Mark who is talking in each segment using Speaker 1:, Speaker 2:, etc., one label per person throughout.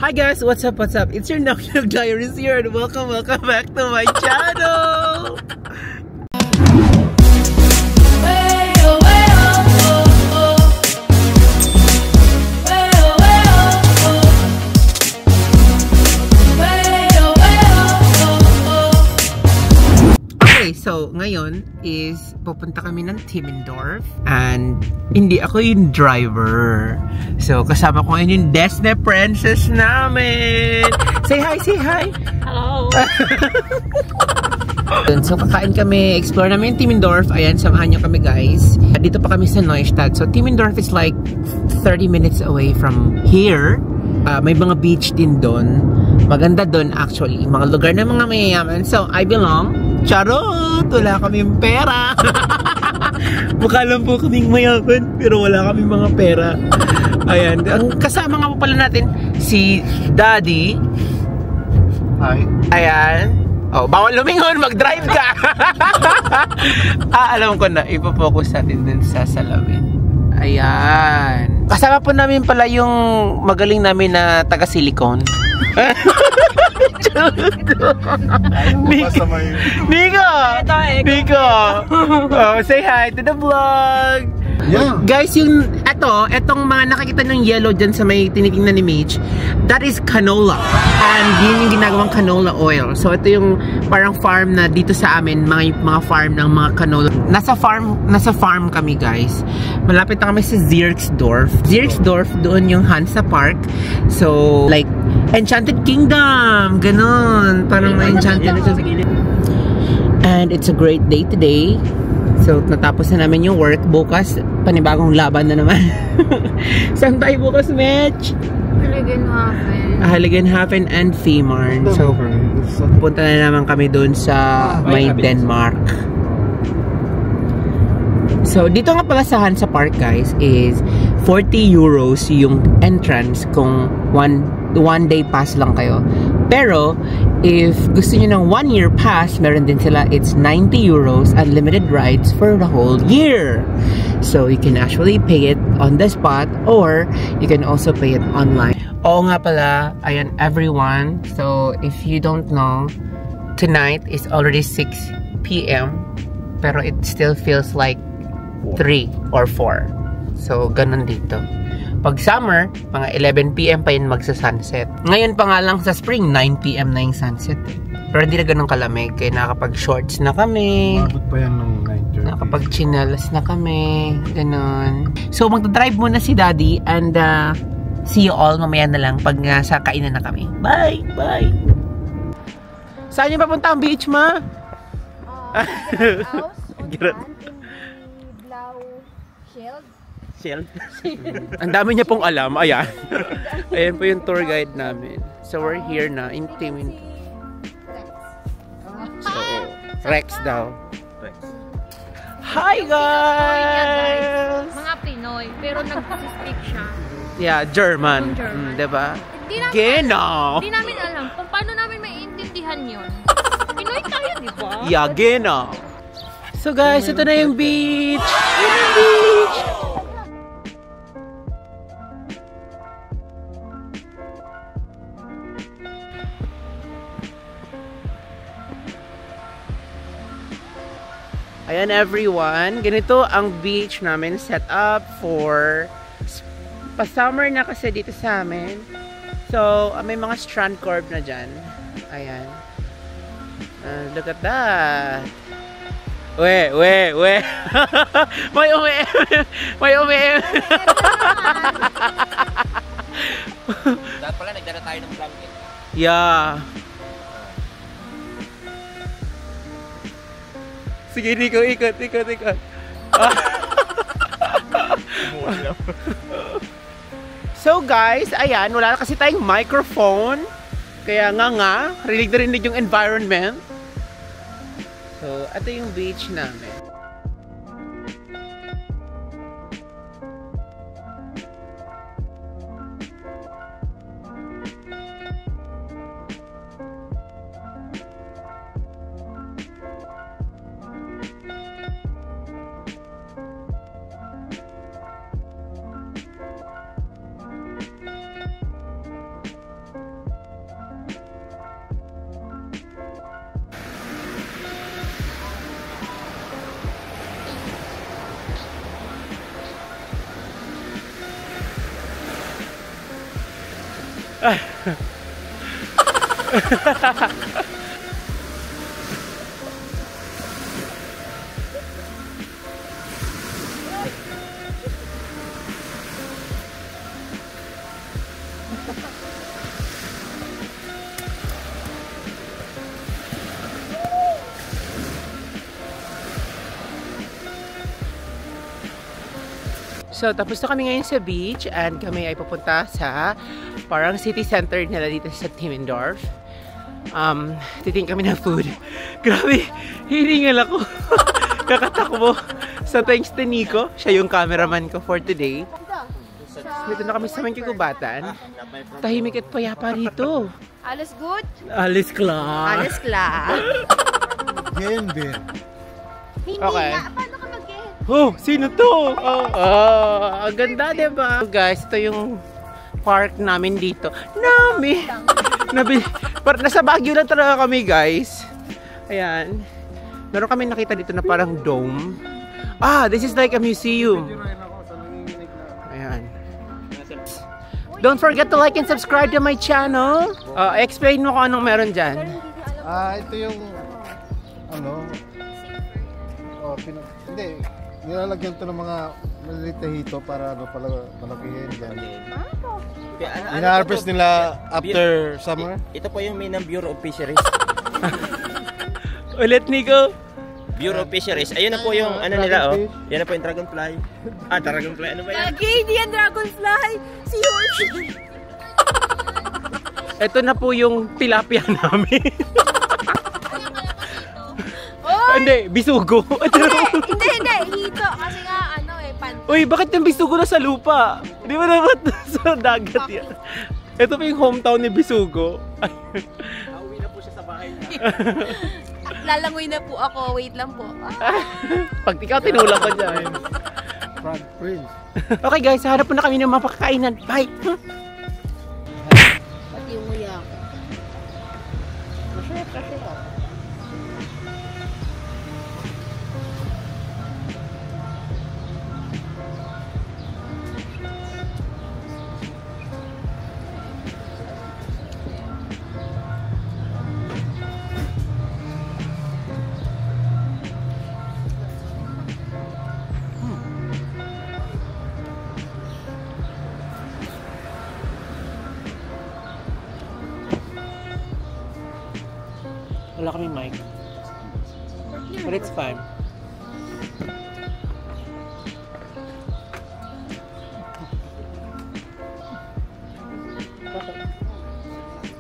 Speaker 1: Hi guys, what's up, what's up? It's your Nok Diaries here and welcome back to my channel! Okay, so ngayon is pupunta kami ng Timmendorf and hindi ako yung driver. So kasama ko ngayon yung Disney princess namin. Say hi, say hi.
Speaker 2: Hello.
Speaker 1: So kakain kami, explore namin yung Timmendorf. Ayan, samahan nyo kami guys. Dito pa kami sa Neustadt. So Timmendorf is like 30 minutes away from here. May mga beach din doon. Maganda doon actually. Mga lugar ng mga mayayaman. So I belong. Charot! Wala kaming pera. Mukha lang po kaming mayaman pero wala kaming mga pera. Ayan. Ang kasama nga po pala natin si Daddy.
Speaker 3: Hi.
Speaker 1: Ayan. Oh, bawal lumingon, mag-drive ka. Alam ko na, ipo-focus natin dun sa salamin. Ayan. Kasama po namin pala yung magaling namin na taga-silicone. Nico! Oh, say hi to the vlog!
Speaker 3: Yeah.
Speaker 1: Guys, etong mga nakikita ng yellow dyan sa may tinitingnan ni Mitch, that is canola. And yun yung ginagawang canola oil. So ito yung parang farm na dito sa amin, mga farm ng mga canola. Nasa farm kami guys. Malapit na kami sa Zierksdorf. Zierksdorf, doon yung Hansa Park. So like Enchanted Kingdom, ganon. Parang enchanted. And it's a great day today. So, natapos na namin yung work. Bukas, panibagong laban na naman. Saan tayo bukas, Mitch? Heiligenhafen and Fehmarn. So, punta na naman kami doon sa may Denmark. So, dito nga pala sa Hansa Park, guys, is 40 euros yung entrance kung one day pass lang kayo. Pero, if gusto nyo ng 1 year pass, meron din sila, it's 90 euros unlimited rides for the whole year. So, you can actually pay it on the spot or you can also pay it online. Oo nga pala, ayan everyone. So, if you don't know, tonight is already 6 p.m. Pero it still feels like 3 or 4. So, ganun dito. Pag summer, mga 11 p.m. pa yun magsa-sunset. Ngayon pa nga lang sa spring, 9 p.m. na yung sunset. Pero hindi na ganun kalamig. Kaya nakapag-shorts na kami.
Speaker 3: Mabot pa yan ng 9:30.
Speaker 1: Nakapag-chinelas na kami. Ganun. So, magdadrive muna si Daddy and see you all mamaya na lang pag sa kainan na kami. Bye! Bye! Saan yung papunta ang beach, ma? Shield. Ang dami niya pong alam. Ayan. Ayan po yung tour guide namin. So we're here na in Timmendorf. So, Rex daw. Rex. Hi guys!
Speaker 2: Mga Pinoy, pero nag-speak siya.
Speaker 1: Yeah, German. Diba? Hindi namin alam kung paano namin maiintindihan yun. Pinoy tayo, diba? Yeah, genau. So guys, ito na yung beach. Yun yung beach. Ayan everyone, ganito ang beach namin set up for pa-summer na kasi dito sa amin. So, may mga strand curb na dyan. Ayan. Look at that. We. May umiim.
Speaker 4: Dapat pala nagdala tayo ng blanket.
Speaker 1: Yeah. Sige, Nico, ikot. So guys, ayan, wala na kasi tayong microphone. Kaya nga, rinig na rinig yung environment. So, ito yung beach namin. So, tapos na kami ngayon sa beach and kami ay pupunta sa parang city center nila dito sa Timmendorf. Titingin kami ng food. Grabe, hiningal ako. Kakatakbo. So, thanks to Nico. Siya yung cameraman ko for today. Dito na kami sa Mangkugubatan. Tahimik at payapa rito.
Speaker 2: Alles good?
Speaker 1: Alles klar.
Speaker 2: Alles klar.
Speaker 3: Game beer.
Speaker 2: Hindi
Speaker 1: Okay.
Speaker 2: nga. Paano ka mag-get?
Speaker 1: Oh, sino to? Ang ganda, diba? Guys, ito yung park namin dito. Nasa Baguio lang talaga kami, guys. Ayan. Meron kami nakita dito na parang dome. This is like a museum. Ayan. Don't forget to like and subscribe to my channel. Explain mo kung anong meron dyan.
Speaker 3: Ito yung hindi. Nilalagyan to ng mga maliliit na hito para palakihin dyan. Ina-harvest nila after summer.
Speaker 4: Ito po yung main ng Bureau of Fisheries.
Speaker 1: Ulit, Nico.
Speaker 4: Bureau of Fisheries. Ayun na po yung ano nila, oh. Yan na po yung dragonfly. Dragonfly. Ano ba yan?
Speaker 2: Lagi, hindi yan dragonfly. Seahorse.
Speaker 1: Ito na po yung tilapia namin. Hindi, bisugo.
Speaker 2: Hindi. Hito. Kasi nga, pan.
Speaker 1: Uy, bakit yung bisugo na sa lupa? Di ba dapat sa dagat yan? Ito pa yung hometown ni Bisugo.
Speaker 4: Uwi na po siya sa bahay niya.
Speaker 2: Lalangoy na po ako. Wait lang po.
Speaker 1: Pag ikaw, tinulak ka dyan.
Speaker 3: Frog Prince.
Speaker 1: Okay guys, harap po na kami ng mga pakakainan. Bye!
Speaker 2: Pati yung nguya ako. Masarap kasi ako.
Speaker 1: Wala kaming mic. But it's fine.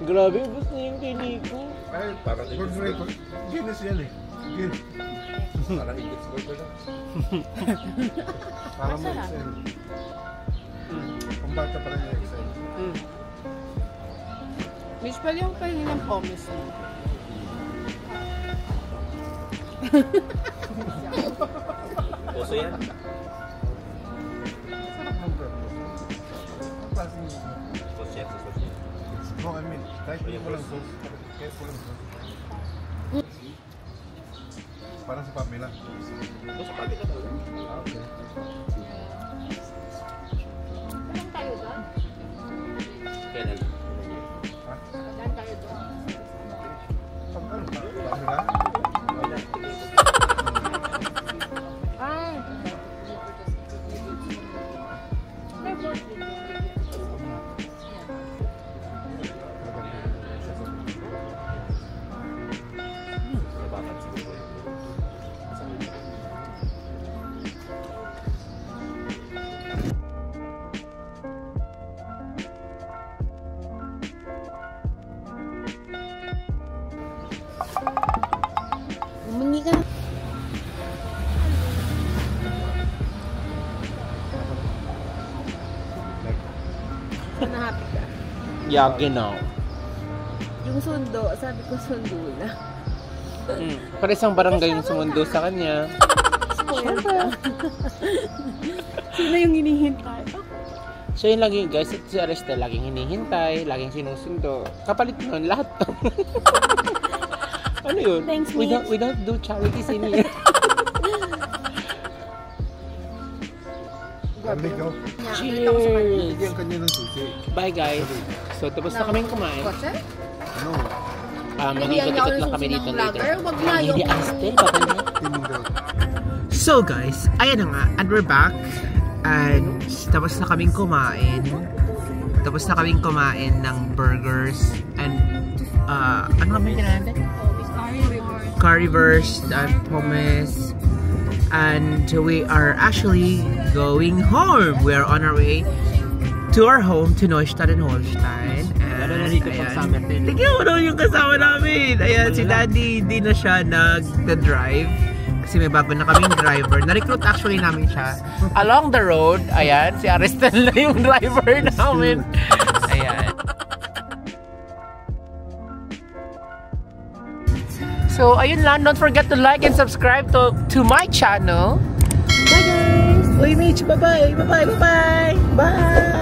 Speaker 1: Grabe, ubos na yung kay Nico.
Speaker 3: Ay, parang Guinness yan eh. Guinness.
Speaker 4: Parang higit score ko lang.
Speaker 3: Parang mo Excel. Kung bata pa rin yung Excel.
Speaker 1: Miss pala yung pahingi ng pommes mo.
Speaker 4: Puso yan.
Speaker 3: Sarap ng bread. Ang klaseng yun.
Speaker 4: Sauce yan, sauce yan.
Speaker 3: No, I mean, kahit walang sauce. Kahit walang sauce. Parang sa Pamela.
Speaker 4: Sa pabila to.
Speaker 3: Okay.
Speaker 2: Saan tayo doon?
Speaker 4: Kailan?
Speaker 3: Ha?
Speaker 2: Saan tayo doon?
Speaker 3: Pamela?
Speaker 2: Umungi ka. Nahappy ka.
Speaker 1: Yeah, genau.
Speaker 2: Yung sundo, sabi ko sundo na.
Speaker 1: Para isang barangay yung sumundo sa kanya.
Speaker 2: Spoiled ka. Sino yung hinihintay?
Speaker 1: So yun lagi guys, si Aresta laging hinihintay, laging sinusundo. Kapalit nun, lahat to. Ano yun?
Speaker 2: Thanks,
Speaker 1: we
Speaker 2: Mitch.
Speaker 1: don't do charities in here.
Speaker 3: Ano Ligaw.
Speaker 1: Cheers!
Speaker 3: Bigyan kanya ng susi.
Speaker 1: Bye guys. So tapos na kaming kumain.
Speaker 2: Kotse?
Speaker 3: Ano?
Speaker 1: Mag-ikot-ikot lang kami dito later.
Speaker 2: Wag na
Speaker 1: Hindi astel, papa niya.
Speaker 3: Tinunggal.
Speaker 1: So guys, ayan na nga. And we're back. And tapos na kaming kumain. Tapos na kaming kumain ng burgers. And ano kami kinain natin? Currywurst and pommes. And we are actually going home. We are on our way to our home to Neustadt and Holstein. And ayan, tignan mo naman yung kasama namin. Ayan, si Daddy, hindi na siya nag-drive. Kasi may bago na kaming driver. Na-recruit actually namin siya. Along the road, ayan, si Aristel na yung driver namin. Ayan. So, ayun lang. Don't forget to like and subscribe to my channel. Bye guys! Uy, Mitch! Bye-bye! Bye-bye! Bye-bye! Bye!